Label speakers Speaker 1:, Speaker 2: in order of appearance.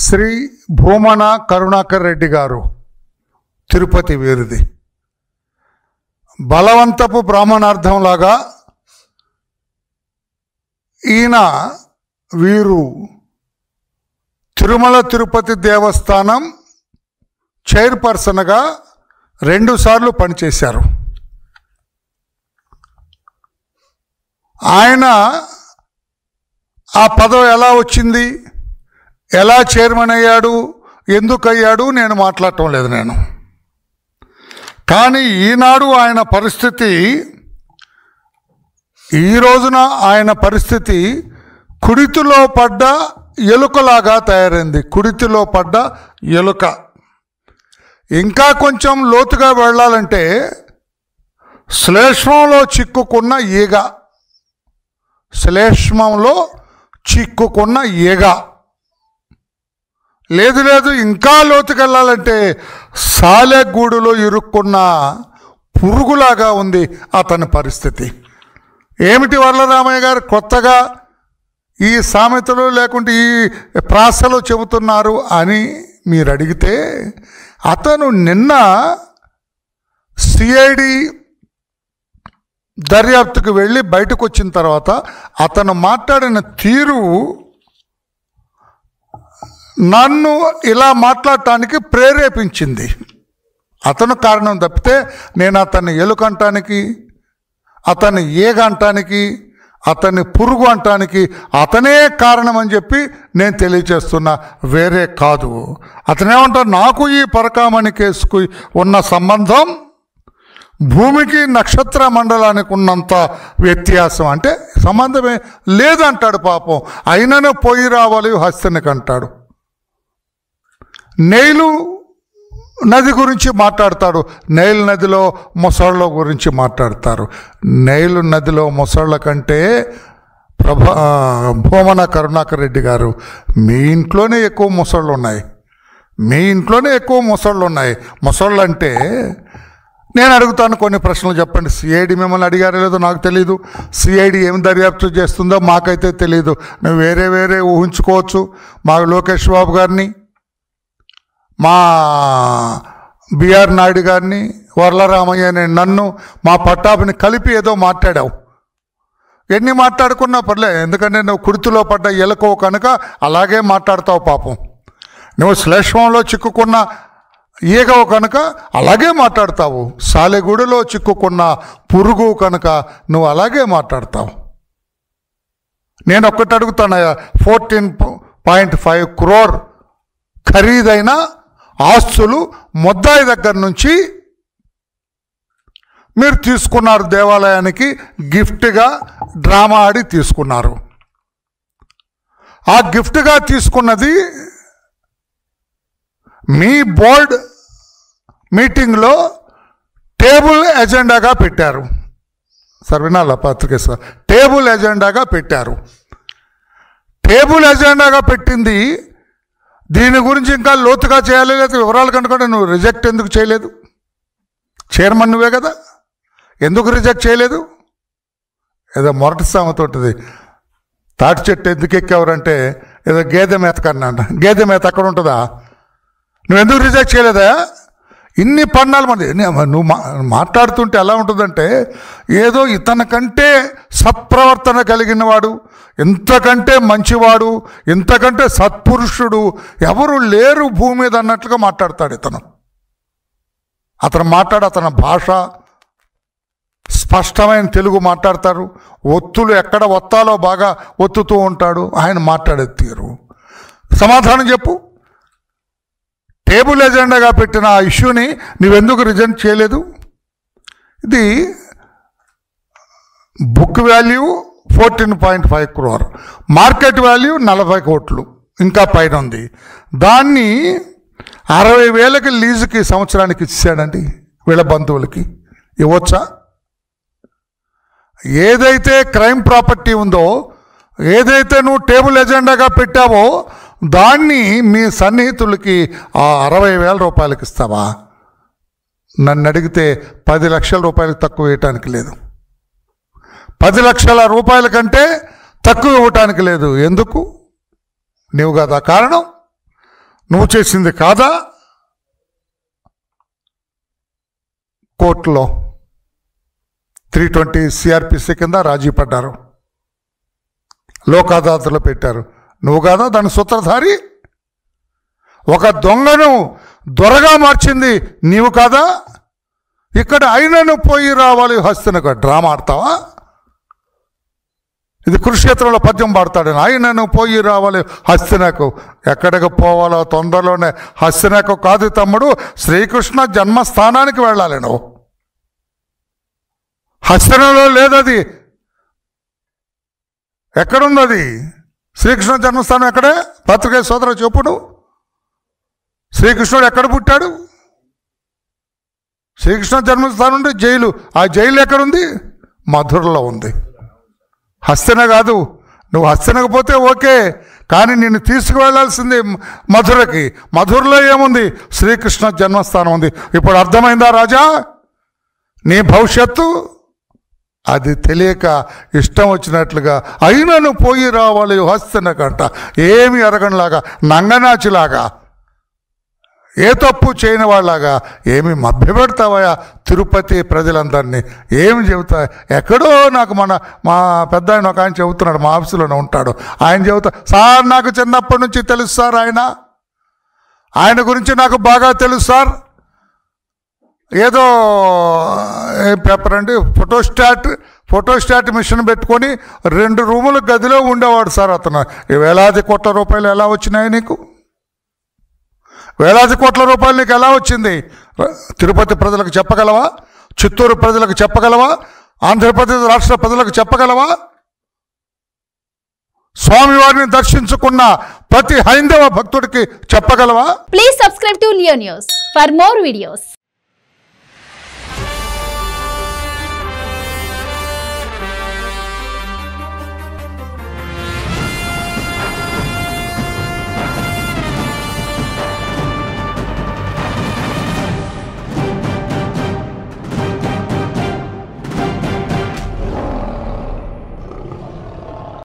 Speaker 1: శ్రీ భూమన కరుణాకర్ రెడ్డి గారు తిరుపతి వీరిది. బలవంతపు బ్రాహ్మణార్థంలాగా ఈయన వీరు తిరుమల తిరుపతి దేవస్థానం చైర్పర్సన్గా 2 సార్లు పనిచేశారు. ఆయన ఆ పదవి ఎలా వచ్చింది, ఎలా చైర్మన్ అయ్యాడు, ఎందుకు అయ్యాడు నేను మాట్లాడటం లేదు నేను. కానీ ఈనాడు ఆయన పరిస్థితి, ఈ రోజున ఆయన పరిస్థితి కుడితిలో పడ్డ ఎలుకలాగా తయారైంది. కుడితిలో పడ్డ ఎలుక. ఇంకా కొంచెం లోతుగా వెళ్ళాలంటే శ్లేష్మంలో చిక్కుకున్న ఈగ, శ్లేష్మంలో చిక్కుకున్న ఈగ. లేదు లేదు ఇంకా లోతుకు వెళ్ళాలంటే సాలెగూడులో ఇరుక్కున్న పురుగులాగా ఉంది అతని పరిస్థితి. ఏమిటి వరలరామయ్య గారు కొత్తగా ఈ సామెతలు లేకుంటే ఈ ప్రాసలు చెబుతున్నారు అని మీరు అడిగితే, అతను నిన్న సిఐడి దర్యాప్తుకు వెళ్ళి బయటకు వచ్చిన తర్వాత అతను మాట్లాడిన తీరు నన్ను ఇలా మాట్లాడటానికి ప్రేరేపించింది. అతను కారణం తప్పితే నేను అతన్ని ఎలుకంటానికి, అతన్ని ఈగ అంటానికి, అతన్ని పురుగు అంటానికి అతనే కారణం అని చెప్పి నేను తెలియజేస్తున్నా, వేరే కాదు. అతనేమంటారు, నాకు ఈ పరకామణి కేసుకు ఉన్న సంబంధం భూమికి నక్షత్ర మండలానికి ఉన్నంత వ్యత్యాసం, అంటే సంబంధమే లేదంటాడు. పాపం అయిననే పోయి రావాలి హస్తనికి అంటాడు. నైలు నది గురించి మాట్లాడతాడు, నైలు నదిలో మొసళ్ళ గురించి మాట్లాడతారు. నైలు నదిలో మొసళ్ళ కంటే భూమన కరుణాకర్ రెడ్డి గారు మీ ఇంట్లోనే ఎక్కువ మొసళ్ళు ఉన్నాయి, మీ ఇంట్లోనే ఎక్కువ మొసళ్ళు ఉన్నాయి. మొసళ్ళు అంటే నేను అడుగుతాను, కొన్ని ప్రశ్నలు చెప్పండి. సిఐడి మిమ్మల్ని అడిగారో లేదో నాకు తెలీదు, సిఐడి ఏమి దర్యాప్తు చేస్తుందో మాకైతే తెలీదు. నువ్వు వేరే వేరే ఊహించుకోవచ్చు. మా లోకేష్ బాబు గారిని, మా బిఆర్ నాయుడు గారిని, వరలరామయ్య అనే నన్ను, మా పట్టాభిని కలిపి ఏదో మాట్లాడావు. ఎన్ని మాట్లాడుకున్నా పర్లేదు, ఎందుకంటే నువ్వు కుర్తిలో పడ్డ ఎలకో కనుక అలాగే మాట్లాడతావు. పాపం నువ్వు శ్లేష్మంలో చిక్కుకున్న ఈగవు కనుక అలాగే మాట్లాడతావు, సాలెగూడులో చిక్కుకున్న పురుగు కనుక నువ్వు అలాగే మాట్లాడతావు. నేను ఒక్కటి అడుగుతానయ్యా, 14.5 crore ఖరీదైన ఆస్తులు ముద్దాయి దగ్గర నుంచి మీరు తీసుకున్నారు, దేవాలయానికి గిఫ్ట్గా డ్రామా ఆడి తీసుకున్నారు. ఆ గిఫ్ట్గా తీసుకున్నది మీ బోర్డ్ మీటింగ్లో టేబుల్ ఎజెండాగా పెట్టారు. సార్ వినాలా పత్రిక సార్, టేబుల్ ఎజెండాగా పెట్టారు. టేబుల్ ఎజెండాగా పెట్టింది దీని గురించి ఇంకా లోతుగా చేయాలి, లేదా వివరాలు కనుక నువ్వు రిజెక్ట్ ఎందుకు చేయలేదు? చైర్మన్ నువ్వే కదా, ఎందుకు రిజెక్ట్ చేయలేదు? ఏదో మొరటి సామెత ఉంటుంది, తాటి చెట్టు ఎందుకు ఎక్కేవారంటే ఏదో గేదె మేత కన్నా, గేదె మేత అక్కడ ఉంటుందా? నువ్వు ఎందుకు రిజెక్ట్ చేయలేదా? ఇన్ని పన్నాలు మంది నువ్వు మాట్లాడుతుంటే ఎలా ఉంటుందంటే ఏదో ఇతనికంటే సత్ప్రవర్తన కలిగిన వాడు, ఇంతకంటే మంచివాడు, ఇంతకంటే సత్పురుషుడు ఎవరు లేరు భూమి మీద అన్నట్లుగా మాట్లాడతాడు ఇతను. అతని భాష స్పష్టమైన తెలుగు మాట్లాడతారు. ఒత్తులు ఎక్కడ ఒత్తాలో బాగా ఒత్తుతూ ఉంటాడు. ఆయన మాట్లాడే తీరు. సమాధానం చెప్పు. టేబుల్ ఎజెండాగా పెట్టిన ఆ ఇష్యూని నువ్వెందుకు రిజెక్ట్ చేయలేదు? ఇది book value 14.5 crore, market value 40 కోట్లు ఇంకా పైన ఉంది. దాన్ని 60,000కి లీజుకి సంవత్సరానికి ఇచ్చాడండి వీళ్ళ బంధువులకి. ఇవ్వచ్చా? ఏదైతే క్రైమ్ ప్రాపర్టీ ఉందో, ఏదైతే నువ్వు టేబుల్ ఎజెండాగా పెట్టావో దాన్ని మీ సన్నిహితులకి 60,000 రూపాయలకి ఇస్తావా? నన్ను అడిగితే 10 లక్షల రూపాయలకు తక్కువ వేయటానికి లేదు, 10 లక్షల రూపాయల కంటే తక్కువ ఇవ్వటానికి లేదు. ఎందుకు? నీవు కదా కారణం. నువ్వు చేసింది కాదా? కోర్టులో 320 సిఆర్పిసి కింద రాజీ పడ్డారు, లోక్ అదాలత్లో పెట్టారు. నువ్వు కాదా దాని సూత్రధారి? ఒక దొంగను దొరగా మార్చింది నీవు కాదా? ఇక్కడ అయినను పోయి రావాలి హస్తినకు డ్రామా ఆడతావా? ఇది కురుక్షేత్రంలో పద్యం పాడతాడు, ఆయనను పోయి రావాలి హస్తినకు. ఎక్కడికి పోవాలో తొందరలోనే. హస్తినకు కాదు తమ్ముడు, శ్రీకృష్ణ జన్మస్థానానికి వెళ్ళాలి నువ్వు. హస్తినలో లేదది. ఎక్కడుంది శ్రీకృష్ణ జన్మస్థానం? ఎక్కడే? పత్రికే సోదరు చెప్పు నువ్వు. శ్రీకృష్ణుడు ఎక్కడ పుట్టాడు? శ్రీకృష్ణ జన్మస్థానం ఉంటే జైలు. ఆ జైలు ఎక్కడుంది? మధురలో ఉంది. హస్తిన కాదు. నువ్వు హస్తినకు పోతే ఓకే, కానీ నిన్ను తీసుకువెళ్లాల్సింది మధురకి. మధురలో ఏముంది? శ్రీకృష్ణ జన్మస్థానం ఉంది. ఇప్పుడు అర్థమైందా రాజా నీ భవిష్యత్తు? అది తెలియక ఇష్టం వచ్చినట్లుగా అయినను పోయి రావాలి హస్తినకంట. ఏమి ఎరగనిలాగా, నంగనాచిలాగా, ఏ తప్పు చేయని వాళ్ళలాగా ఏమి మభ్యపెడతావా తిరుపతి ప్రజలందరినీ? ఏమి చెబుతా? ఎక్కడో నాకు మా పెద్ద ఆయన ఒక ఆయన చెబుతున్నాడు, మా ఆఫీసులోనే ఉంటాడు. ఆయన చెబుతా, సార్ నాకు చిన్నప్పటి నుంచి తెలుసు సార్, ఆయన గురించి నాకు బాగా తెలుసు సార్. ఏదో పేపర్ అండి, ఫోటోస్టాట్ మిషన్ పెట్టుకొని 2 రూముల గదిలో ఉండేవాడు సార్ అతను. వేలాది కోట్ల రూపాయలు ఎలా వచ్చినాయి నీకు? వేలాది కోట్ల రూపాయలు నీకు ఎలా వచ్చింది? తిరుపతి ప్రజలకు చెప్పగలవా? చిత్తూరు ప్రజలకు చెప్పగలవా? ఆంధ్రప్రదేశ్ రాష్ట్ర ప్రజలకు చెప్పగలవా? స్వామివారిని దర్శించుకున్న ప్రతి హైందవ భక్తుడికి చెప్పగలవా?
Speaker 2: Please subscribe to Leo news for more videos.